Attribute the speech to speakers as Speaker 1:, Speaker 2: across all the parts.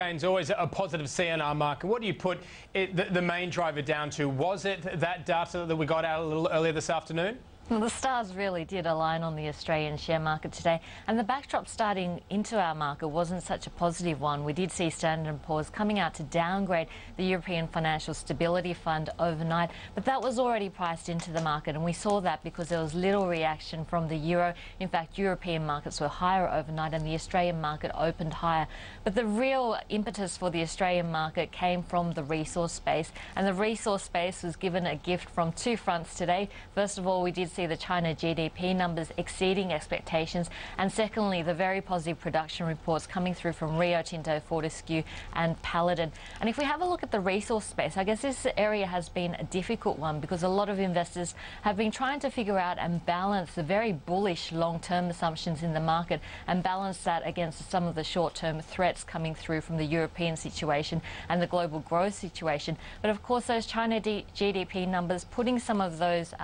Speaker 1: Gains always a positive CNR market. What do you put the main driver down to? Was it that data that we got out a little earlier this afternoon?
Speaker 2: Well, the stars really did align on the Australian share market today, and the backdrop starting into our market wasn't such a positive one. We did see Standard & Poor's coming out to downgrade the European Financial Stability Fund overnight, but that was already priced into the market, and we saw that because there was little reaction from the euro. In fact, European markets were higher overnight and the Australian market opened higher. But the real impetus for the Australian market came from the resource space, and the resource space was given a gift from two fronts today. First of all, we did see the China GDP numbers exceeding expectations, and secondly, the very positive production reports coming through from Rio Tinto, Fortescue and Paladin. And if we have a look at the resource space, I guess this area has been a difficult one because a lot of investors have been trying to figure out and balance the very bullish long-term assumptions in the market and balance that against some of the short-term threats coming through from the European situation and the global growth situation. But of course, those China GDP numbers putting some of those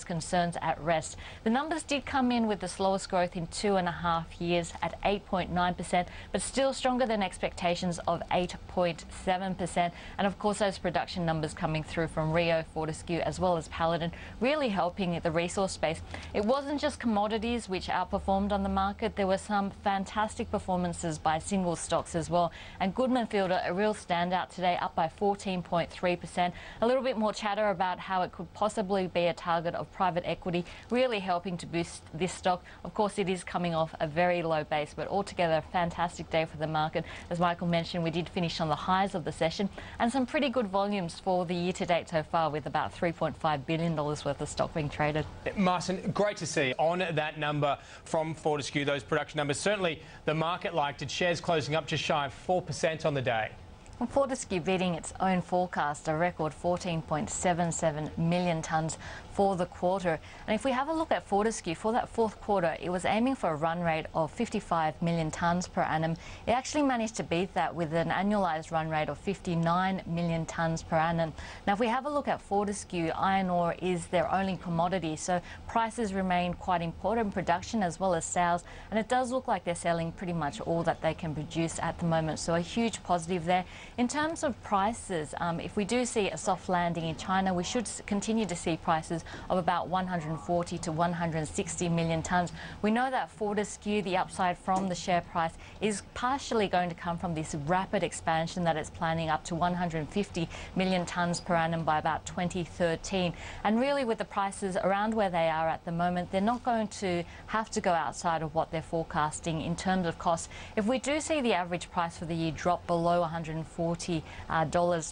Speaker 2: concerns at rest. The numbers did come in with the slowest growth in 2.5 years at 8.9%, but still stronger than expectations of 8.7%. And of course, those production numbers coming through from Rio, Fortescue, as well as Paladin, really helping the resource space. It wasn't just commodities which outperformed on the market. There were some fantastic performances by single stocks as well. And Goodman Fielder, a real standout today, up by 14.3%. A little bit more chatter about how it could possibly be a target of private equity, really helping to boost this stock. Of course, it is coming off a very low base, but altogether a fantastic day for the market. As Michael mentioned, we did finish on the highs of the session and some pretty good volumes for the year to date so far, with about $3.5 billion worth of stock being traded.
Speaker 1: Martin, great to see on that number from Fortescue, those production numbers. Certainly the market liked it. Shares closing up just shy of 4% on the day.
Speaker 2: Well, Fortescue beating its own forecast, a record 14.77 million tonnes for the quarter. And if we have a look at Fortescue, for that fourth quarter, it was aiming for a run rate of 55 million tonnes per annum. It actually managed to beat that with an annualised run rate of 59 million tonnes per annum. Now, if we have a look at Fortescue, iron ore is their only commodity, so prices remain quite important, production as well as sales, and it does look like they're selling pretty much all that they can produce at the moment, so a huge positive there. In terms of prices, if we do see a soft landing in China, we should continue to see prices of about 140 to 160 million tonnes. We know that Fortescue, the upside from the share price, is partially going to come from this rapid expansion that it's planning up to 150 million tonnes per annum by about 2013. And really, with the prices around where they are at the moment, they're not going to have to go outside of what they're forecasting in terms of cost. If we do see the average price for the year drop below $140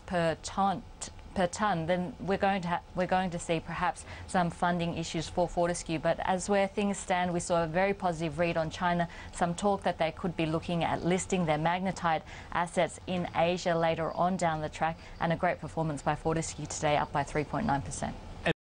Speaker 2: per tonne, then we're going to see perhaps some funding issues for Fortescue. But as where things stand, we saw a very positive read on China, some talk that they could be looking at listing their magnetite assets in Asia later on down the track, and a great performance by Fortescue today, up by 3.9%.